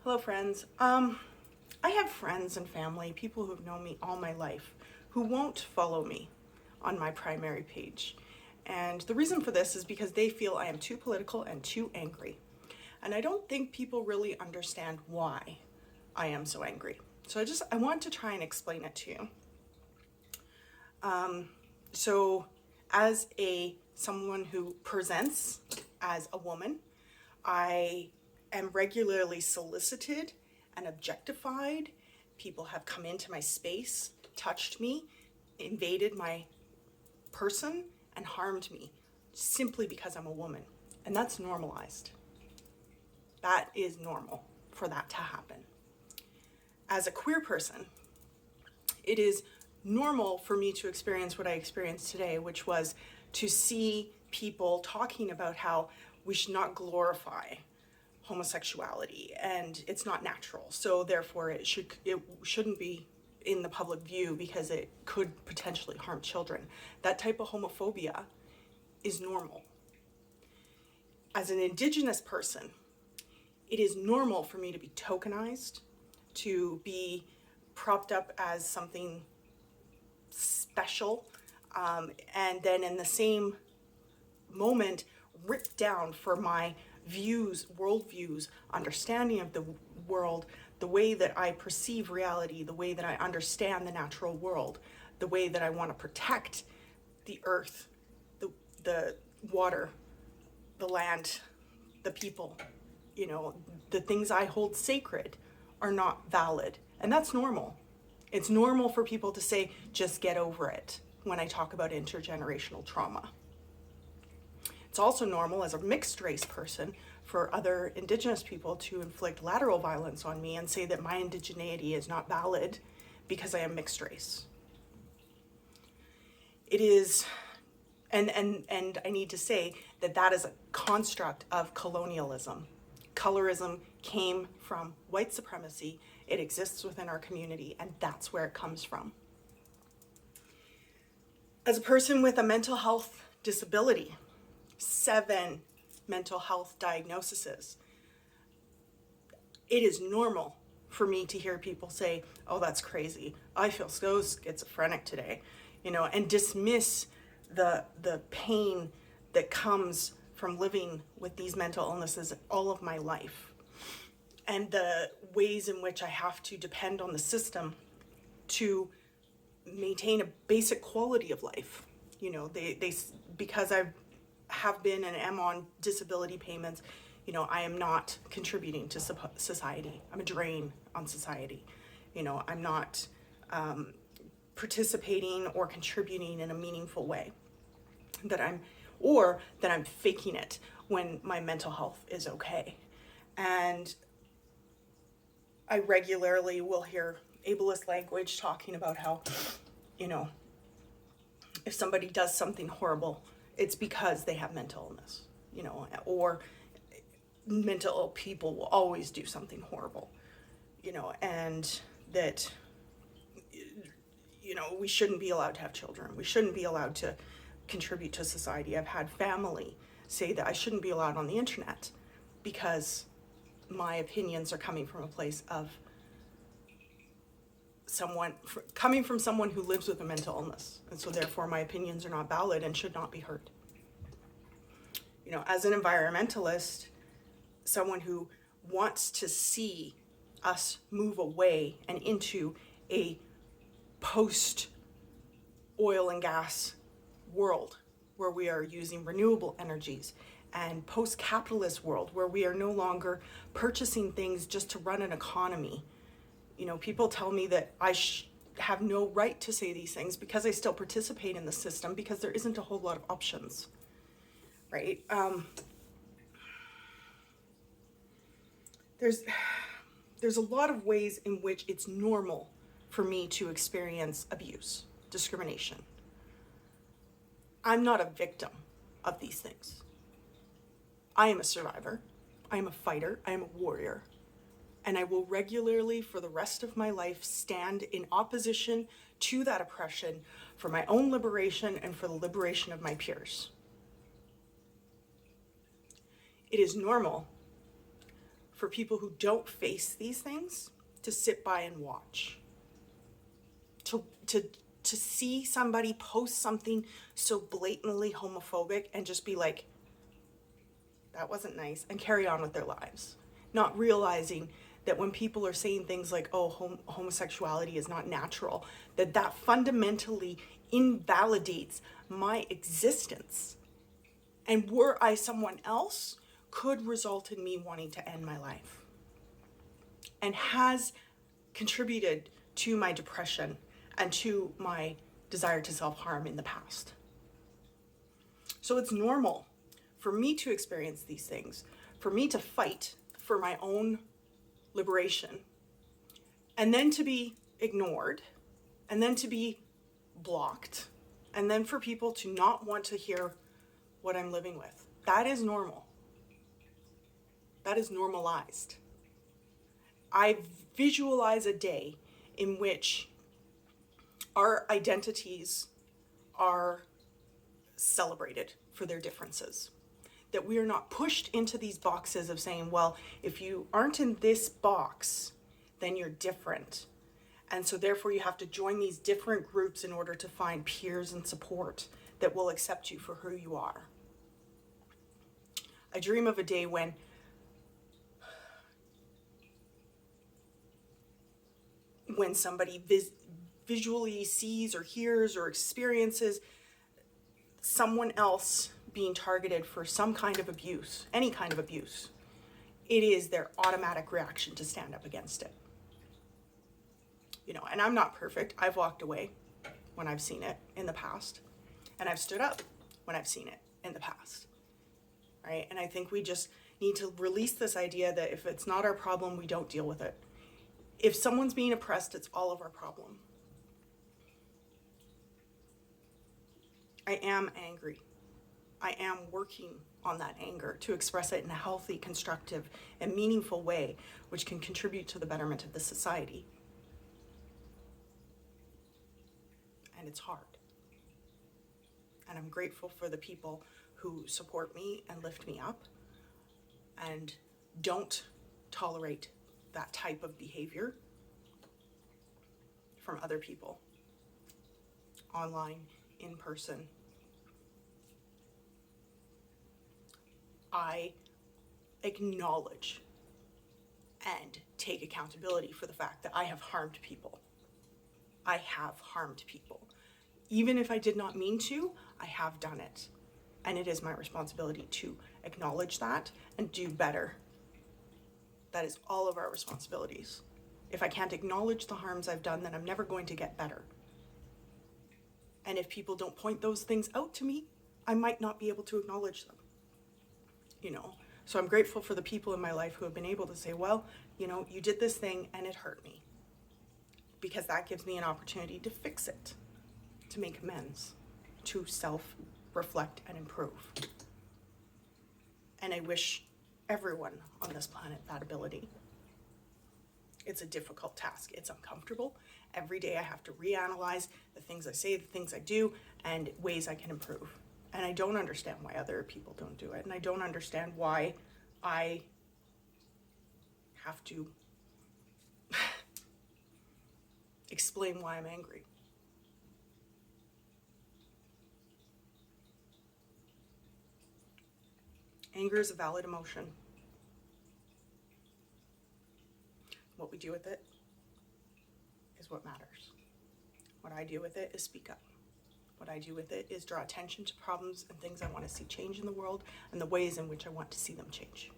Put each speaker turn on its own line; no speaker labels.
Hello, friends. I have friends and family, people who've known me all my life, who won't follow me on my primary page. And the reason for this is because they feel I am too political and too angry. And I don't think people really understand why I am so angry. So I want to try and explain it to you. So as someone who presents as a woman, I am regularly solicited and objectified. People have come into my space, touched me, invaded my person, and harmed me simply because I'm a woman. And that's normalized. That is normal for that to happen. As a queer person, it is normal for me to experience what I experienced today, which was to see people talking about how we should not glorify homosexuality and it's not natural, so therefore it shouldn't be in the public view because it could potentially harm children. That type of homophobia is normal. As an Indigenous person, it is normal for me to be tokenized, to be propped up as something special, and then in the same moment ripped down for my views, worldviews, understanding of the world, the way that I perceive reality, the way that I understand the natural world, the way that I want to protect the earth, the water, the land, the people. You know, the things I hold sacred are not valid. And that's normal. It's normal for people to say, just get over it, when I talk about intergenerational trauma. It's also normal as a mixed race person for other Indigenous people to inflict lateral violence on me and say that my indigeneity is not valid because I am mixed race. It is, and I need to say that that is a construct of colonialism. Colorism came from white supremacy. It exists within our community, and that's where it comes from. As a person with a mental health disability, 7 mental health diagnoses, it is normal for me to hear people say, oh, that's crazy. I feel so schizophrenic today, and dismiss the pain that comes from living with these mental illnesses all of my life, and the ways in which I have to depend on the system to maintain a basic quality of life. They because I have been and am on disability payments, I am not contributing to society. I'm a drain on society. I'm not participating or contributing in a meaningful way. That I'm faking it when my mental health is okay. And I regularly will hear ableist language talking about how, if somebody does something horrible, it's because they have mental illness, or mental ill people will always do something horrible, and that, we shouldn't be allowed to have children. We shouldn't be allowed to contribute to society. I've had family say that I shouldn't be allowed on the internet because my opinions are coming from a place of coming from someone who lives with a mental illness, and so therefore my opinions are not valid and should not be heard. As an environmentalist, someone who wants to see us move away and into a post oil and gas world where we are using renewable energies, and post-capitalist world where we are no longer purchasing things just to run an economy. People tell me that I have no right to say these things because I still participate in the system because there isn't a whole lot of options, right? There's a lot of ways in which it's normal for me to experience abuse, discrimination. I'm not a victim of these things. I am a survivor. I am a fighter. I am a warrior. And I will regularly, for the rest of my life, stand in opposition to that oppression for my own liberation and for the liberation of my peers. It is normal for people who don't face these things to sit by and watch. To see somebody post something so blatantly homophobic and just be like, that wasn't nice, and carry on with their lives. Not realizing that when people are saying things like, oh, homosexuality is not natural, that fundamentally invalidates my existence. And were I someone else, could result in me wanting to end my life. And has contributed to my depression and to my desire to self-harm in the past. So it's normal for me to experience these things, for me to fight for my own liberation, and then to be ignored, and then to be blocked, and then for people to not want to hear what I'm living with. That is normal. That is normalized. I visualize a day in which our identities are celebrated for their differences. That we are not pushed into these boxes of saying, well, if you aren't in this box, then you're different. And so therefore you have to join these different groups in order to find peers and support that will accept you for who you are. I dream of a day when somebody visually sees or hears or experiences someone else being targeted for some kind of abuse, any kind of abuse, it is their automatic reaction to stand up against it. You know, and I'm not perfect. I've walked away when I've seen it in the past, and I've stood up when I've seen it in the past, right? And I think we just need to release this idea that if it's not our problem, we don't deal with it. If someone's being oppressed, it's all of our problem. I am angry. I am working on that anger to express it in a healthy, constructive, and meaningful way, which can contribute to the betterment of the society. And it's hard. And I'm grateful for the people who support me and lift me up and don't tolerate that type of behavior from other people, online, in person. I acknowledge and take accountability for the fact that I have harmed people. I have harmed people. Even if I did not mean to, I have done it. And it is my responsibility to acknowledge that and do better. That is all of our responsibilities. If I can't acknowledge the harms I've done, then I'm never going to get better. And if people don't point those things out to me, I might not be able to acknowledge them. You know, so I'm grateful for the people in my life who have been able to say, well, you know, you did this thing and it hurt me. Because that gives me an opportunity to fix it, to make amends, to self-reflect and improve. And I wish everyone on this planet that ability. It's a difficult task. It's uncomfortable. Every day I have to reanalyze the things I say, the things I do, and ways I can improve. And I don't understand why other people don't do it. And I don't understand why I have to explain why I'm angry. Anger is a valid emotion. What we do with it is what matters. What I do with it is speak up. What I do with it is draw attention to problems and things I want to see change in the world and the ways in which I want to see them change.